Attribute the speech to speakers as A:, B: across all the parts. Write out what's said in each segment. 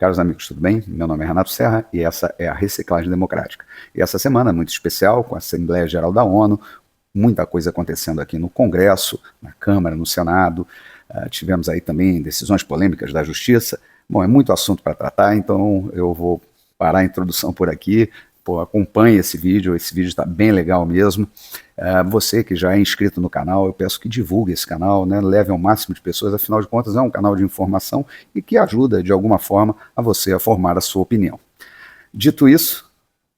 A: Caros amigos, tudo bem? Meu nome é Renato Serra e essa é a Reciclagem Democrática. E essa semana é muito especial, com a Assembleia Geral da ONU, muita coisa acontecendo aqui no Congresso, na Câmara, no Senado. Tivemos aí também decisões polêmicas da Justiça. Bom, é muito assunto para tratar, então eu vou parar a introdução por aqui. Acompanhe esse vídeo está bem legal mesmo. Você que já é inscrito no canal, eu peço que divulgue esse canal, né? Leve ao máximo de pessoas, afinal de contas é um canal de informação e que ajuda de alguma forma a você a formar a sua opinião. Dito isso,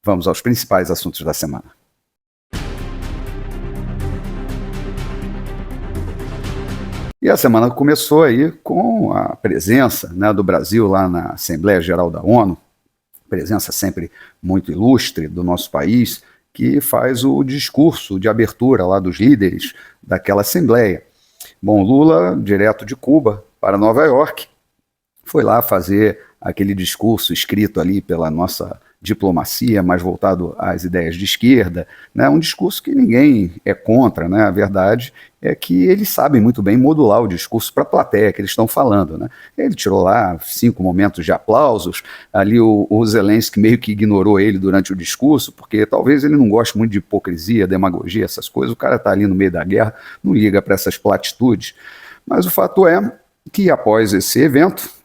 A: vamos aos principais assuntos da semana. E a semana começou aí com a presença, né, do Brasil lá na Assembleia Geral da ONU, presença sempre muito ilustre do nosso país, que faz o discurso de abertura lá dos líderes daquela Assembleia. Bom, Lula, direto de Cuba para Nova York, foi lá fazer aquele discurso escrito ali pela nossa diplomacia, mais voltado às ideias de esquerda, né? Um discurso que ninguém é contra, né? A verdade é que eles sabem muito bem modular o discurso para a plateia que eles estão falando, né? Ele tirou lá 5 momentos de aplausos, ali o Zelensky meio que ignorou ele durante o discurso, porque talvez ele não goste muito de hipocrisia, demagogia, essas coisas, o cara está ali no meio da guerra, não liga para essas platitudes, mas o fato é que após esse evento,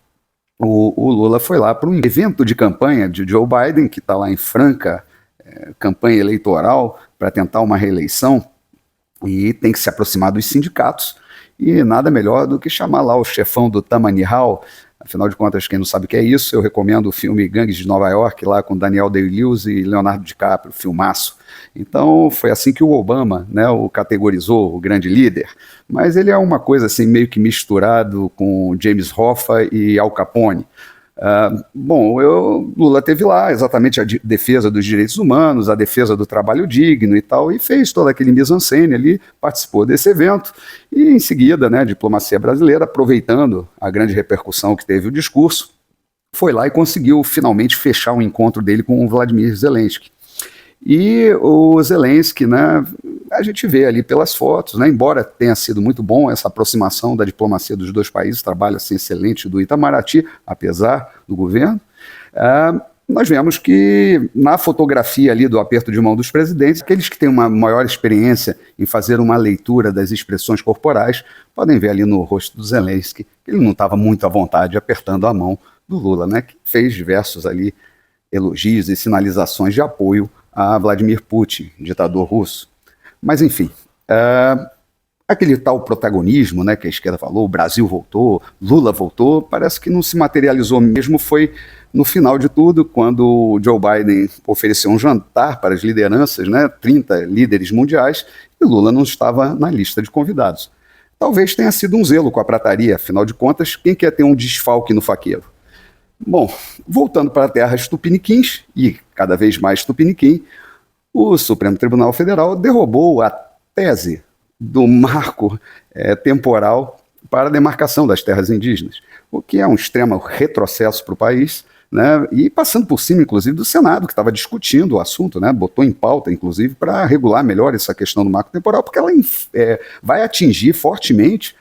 A: o Lula foi lá para um evento de campanha de Joe Biden, que está lá em franca campanha eleitoral para tentar uma reeleição, e tem que se aproximar dos sindicatos, e nada melhor do que chamar lá o chefão do Tammany Hall. Afinal de contas, quem não sabe o que é isso, eu recomendo o filme Gangues de Nova York, lá com Daniel Day-Lewis e Leonardo DiCaprio, filmaço. Então foi assim que o Obama, né, o categorizou, o grande líder, mas ele é uma coisa assim meio que misturado com James Hoffa e Al Capone. Lula teve lá exatamente a defesa dos direitos humanos, a defesa do trabalho digno e tal, e fez todo aquele mise-en-scène ali, participou desse evento, e em seguida, né, a diplomacia brasileira, aproveitando a grande repercussão que teve o discurso, foi lá e conseguiu finalmente fechar o encontro dele com o Vladimir Zelensky. E o Zelensky, né, a gente vê ali pelas fotos, né, embora tenha sido muito bom essa aproximação da diplomacia dos dois países, trabalho assim, excelente do Itamaraty, apesar do governo, nós vemos que na fotografia ali do aperto de mão dos presidentes, aqueles que têm uma maior experiência em fazer uma leitura das expressões corporais, podem ver ali no rosto do Zelensky que ele não estava muito à vontade apertando a mão do Lula, né, que fez diversos ali elogios e sinalizações de apoio a Vladimir Putin, ditador russo. Mas, enfim, aquele tal protagonismo, né, que a esquerda falou, o Brasil voltou, Lula voltou, parece que não se materializou mesmo, foi no final de tudo, quando o Joe Biden ofereceu um jantar para as lideranças, né, 30 líderes mundiais, e Lula não estava na lista de convidados. Talvez tenha sido um zelo com a prataria, afinal de contas, quem quer ter um desfalque no faqueiro? Bom, voltando para terras tupiniquins, e cada vez mais tupiniquim, o Supremo Tribunal Federal derrubou a tese do marco temporal para a demarcação das terras indígenas, o que é um extremo retrocesso para o país, né, e passando por cima, inclusive, do Senado, que estava discutindo o assunto, né, botou em pauta, inclusive, para regular melhor essa questão do marco temporal, porque ela vai atingir fortemente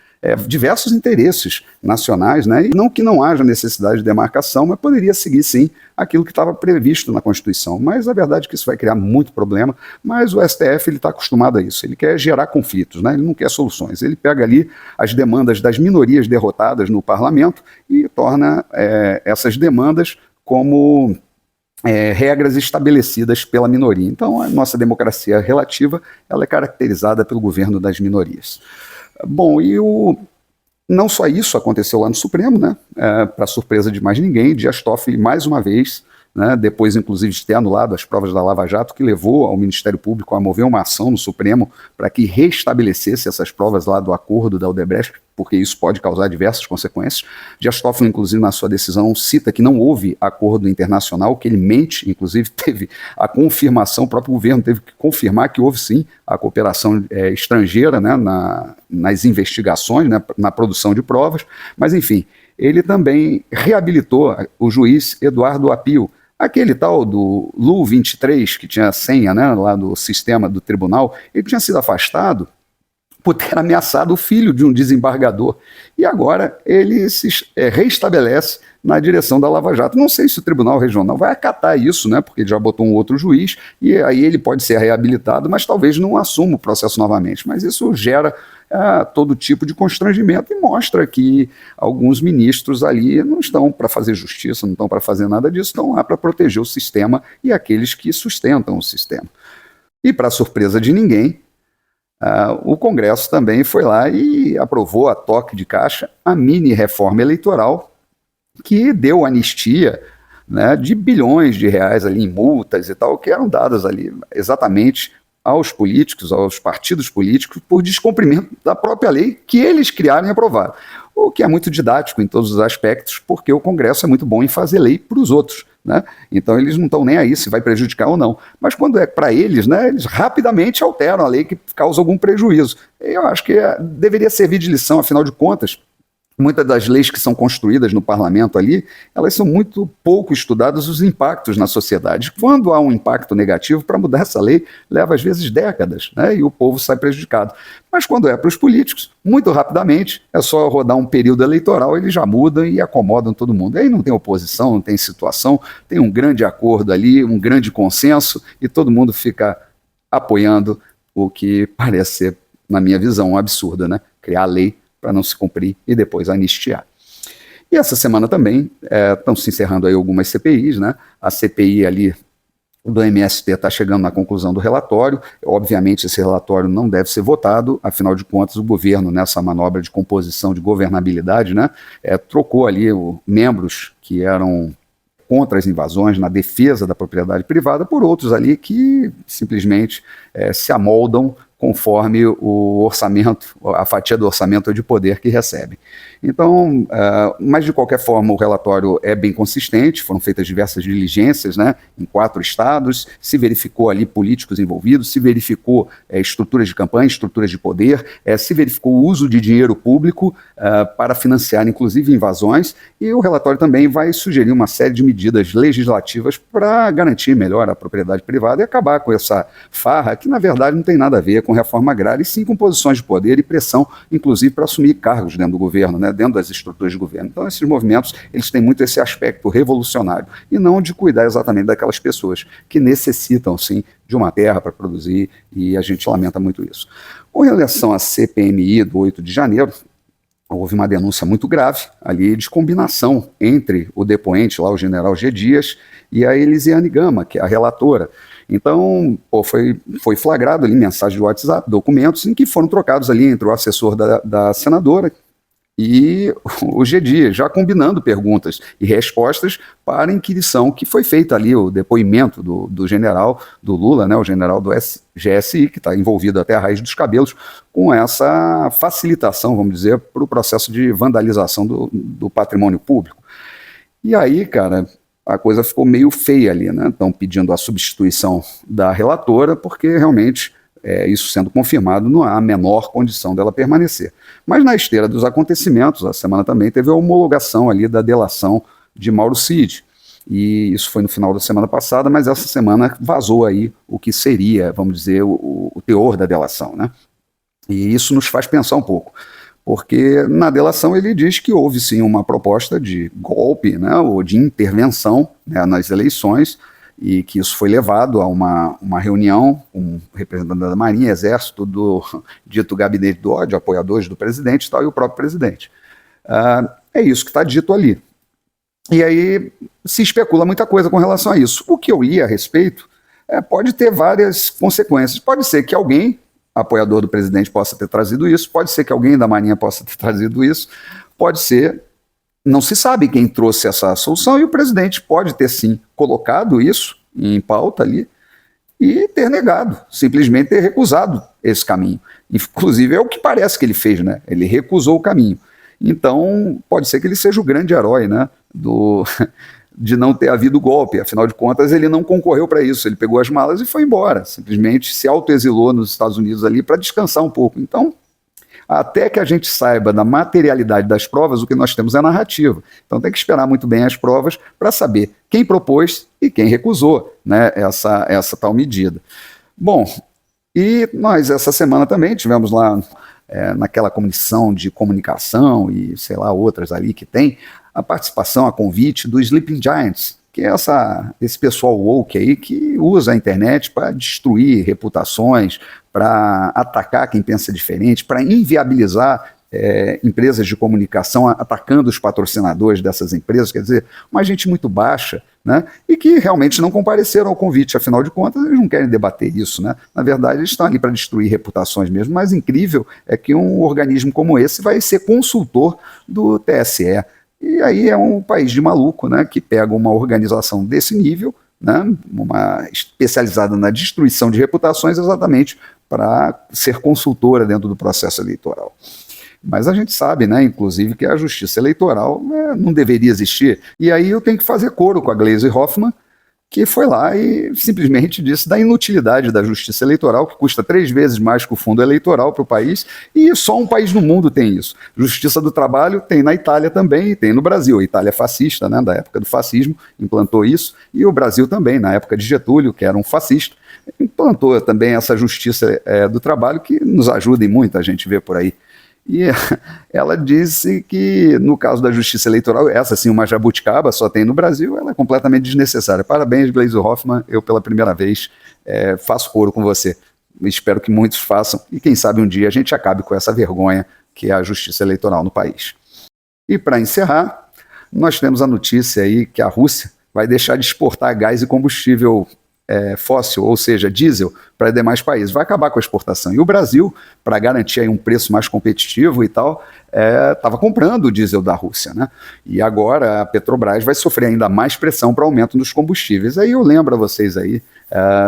A: diversos interesses nacionais, né? E não que não haja necessidade de demarcação, mas poderia seguir sim aquilo que estava previsto na Constituição. Mas a verdade é que isso vai criar muito problema, mas o STF está acostumado a isso, ele quer gerar conflitos, né? Ele não quer soluções, ele pega ali as demandas das minorias derrotadas no parlamento e torna essas demandas como regras estabelecidas pela minoria. Então a nossa democracia relativa ela é caracterizada pelo governo das minorias. Bom, não só isso aconteceu lá no Supremo, né, para surpresa de mais ninguém, Dias Toffoli mais uma vez, né, depois inclusive de ter anulado as provas da Lava Jato, que levou ao Ministério Público a mover uma ação no Supremo para que restabelecesse essas provas lá do acordo da Odebrecht, porque isso pode causar diversas consequências. Dias Toffoli, inclusive, na sua decisão, cita que não houve acordo internacional, que ele mente, inclusive teve a confirmação, o próprio governo teve que confirmar que houve sim a cooperação estrangeira, né, nas investigações, né, na produção de provas, mas enfim, ele também reabilitou o juiz Eduardo Apio, aquele tal do Lu 23, que tinha a senha, né, lá do sistema do tribunal. Ele tinha sido afastado por ter ameaçado o filho de um desembargador. E agora ele se reestabelece na direção da Lava Jato. Não sei se o Tribunal Regional vai acatar isso, né, porque ele já botou um outro juiz, e aí ele pode ser reabilitado, mas talvez não assuma o processo novamente. Mas isso gera todo tipo de constrangimento e mostra que alguns ministros ali não estão para fazer justiça, não estão para fazer nada disso, estão lá para proteger o sistema e aqueles que sustentam o sistema. E, para surpresa de ninguém, o Congresso também foi lá e aprovou a toque de caixa a mini-reforma eleitoral que deu anistia, né, de bilhões de reais ali em multas e tal, que eram dadas ali exatamente aos políticos, aos partidos políticos, por descumprimento da própria lei que eles criaram e aprovaram. O que é muito didático em todos os aspectos, porque o Congresso é muito bom em fazer lei para os outros, né? Então eles não estão nem aí se vai prejudicar ou não. Mas quando é para eles, né, eles rapidamente alteram a lei que causa algum prejuízo. Eu acho que deveria servir de lição, afinal de contas. Muitas das leis que são construídas no parlamento ali, elas são muito pouco estudadas os impactos na sociedade. Quando há um impacto negativo, para mudar essa lei, leva às vezes décadas, né, e o povo sai prejudicado. Mas quando é para os políticos, muito rapidamente, é só rodar um período eleitoral, eles já mudam e acomodam todo mundo. E aí não tem oposição, não tem situação, tem um grande acordo ali, um grande consenso, e todo mundo fica apoiando o que parece ser, na minha visão, um absurdo, né? Criar lei para não se cumprir e depois anistiar. E essa semana também estão se encerrando aí algumas CPIs, né? A CPI ali do MST está chegando na conclusão do relatório. Obviamente esse relatório não deve ser votado, afinal de contas o governo, nessa manobra de composição de governabilidade, né, trocou ali membros que eram contra as invasões, na defesa da propriedade privada, por outros ali que simplesmente se amoldam conforme o orçamento, a fatia do orçamento de poder que recebe. Então, mas de qualquer forma o relatório é bem consistente, foram feitas diversas diligências, né, em 4 estados, se verificou ali políticos envolvidos, se verificou estruturas de campanha, estruturas de poder, se verificou o uso de dinheiro público para financiar inclusive invasões, e o relatório também vai sugerir uma série de medidas legislativas para garantir melhor a propriedade privada e acabar com essa farra que na verdade não tem nada a ver com reforma agrária, e sim com posições de poder e pressão, inclusive para assumir cargos dentro do governo, né, dentro das estruturas de governo. Então esses movimentos, eles têm muito esse aspecto revolucionário, e não de cuidar exatamente daquelas pessoas que necessitam, sim, de uma terra para produzir, e a gente lamenta muito isso. Com relação à CPMI do 8 de janeiro, houve uma denúncia muito grave ali de combinação entre o depoente, lá o general G. Dias, e a Elisiane Gama, que é a relatora. Então, foi flagrado ali mensagem de WhatsApp, documentos em que foram trocados ali entre o assessor da senadora e o G. Dias, já combinando perguntas e respostas para a inquirição que foi feita ali, o depoimento do general do Lula, né, o general do GSI, que está envolvido até a raiz dos cabelos, com essa facilitação, vamos dizer, para o processo de vandalização do patrimônio público. E aí, cara, a coisa ficou meio feia ali, né? Estão pedindo a substituição da relatora, porque realmente, isso sendo confirmado, não há a menor condição dela permanecer. Mas na esteira dos acontecimentos, a semana também teve a homologação ali da delação de Mauro Cid, e isso foi no final da semana passada, mas essa semana vazou aí o que seria, vamos dizer, o teor da delação, né? E isso nos faz pensar um pouco, porque na delação ele diz que houve sim uma proposta de golpe, né, ou de intervenção, né, nas eleições, e que isso foi levado a uma reunião com representantes da Marinha, Exército, do dito gabinete do ódio, apoiadores do presidente e tal, e o próprio presidente. É isso que está dito ali. E aí se especula muita coisa com relação a isso. O que eu li a respeito pode ter várias consequências. Pode ser que alguém, apoiador do presidente, possa ter trazido isso, pode ser que alguém da Marinha possa ter trazido isso, pode ser, não se sabe quem trouxe essa solução, e o presidente pode ter sim colocado isso em pauta ali e ter negado, simplesmente ter recusado esse caminho. Inclusive é o que parece que ele fez, né? Ele recusou o caminho. Então pode ser que ele seja o grande herói, né, de não ter havido golpe. Afinal de contas, ele não concorreu para isso, ele pegou as malas e foi embora, simplesmente se autoexilou nos Estados Unidos ali para descansar um pouco. Então, até que a gente saiba da materialidade das provas, o que nós temos é narrativa. Então tem que esperar muito bem as provas para saber quem propôs e quem recusou, né, essa tal medida. Bom, E nós, essa semana também, tivemos lá naquela comissão de comunicação e, sei lá, outras ali que tem, a participação, a convite do Sleeping Giants, que é esse pessoal woke aí que usa a internet para destruir reputações, para atacar quem pensa diferente, para inviabilizar empresas de comunicação, atacando os patrocinadores dessas empresas, quer dizer, uma gente muito baixa, né, e que realmente não compareceram ao convite, afinal de contas eles não querem debater isso, né, na verdade eles estão ali para destruir reputações mesmo. Mas incrível é que um organismo como esse vai ser consultor do TSE, e aí é um país de maluco, né, que pega uma organização desse nível, né, uma especializada na destruição de reputações, exatamente para ser consultora dentro do processo eleitoral. Mas a gente sabe, né, inclusive, que a justiça eleitoral não deveria existir. E aí eu tenho que fazer coro com a Gleisi Hoffmann, que foi lá e simplesmente disse da inutilidade da justiça eleitoral, que custa 3 vezes mais que o fundo eleitoral para o país, e só um país no mundo tem isso. Justiça do Trabalho tem na Itália também e tem no Brasil. A Itália é fascista, né, da época do fascismo, implantou isso, e o Brasil também, na época de Getúlio, que era um fascista, implantou também essa justiça do trabalho, que nos ajuda e muito, a gente vê por aí. E ela disse que, no caso da justiça eleitoral, essa sim, uma jabuticaba, só tem no Brasil, ela é completamente desnecessária. Parabéns, Gleisi Hoffmann, eu pela primeira vez faço coro com você. Espero que muitos façam e quem sabe um dia a gente acabe com essa vergonha que é a justiça eleitoral no país. E para encerrar, nós temos a notícia aí que a Rússia vai deixar de exportar gás e combustível fóssil, ou seja, diesel, para demais países. Vai acabar com a exportação. E o Brasil, para garantir aí um preço mais competitivo e tal, estava comprando o diesel da Rússia, né? E agora a Petrobras vai sofrer ainda mais pressão para aumento dos combustíveis. Aí eu lembro a vocês aí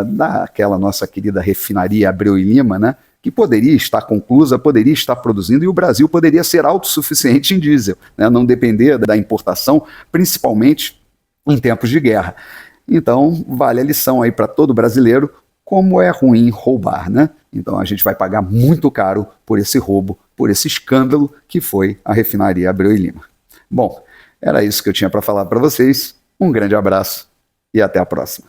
A: daquela nossa querida refinaria Abreu e Lima, né? Que poderia estar conclusa, poderia estar produzindo, e o Brasil poderia ser autossuficiente em diesel, né? Não depender da importação, principalmente em tempos de guerra. Então, vale a lição aí para todo brasileiro, como é ruim roubar, né? Então a gente vai pagar muito caro por esse roubo, por esse escândalo que foi a refinaria Abreu e Lima. Bom, era isso que eu tinha para falar para vocês. Um grande abraço e até a próxima.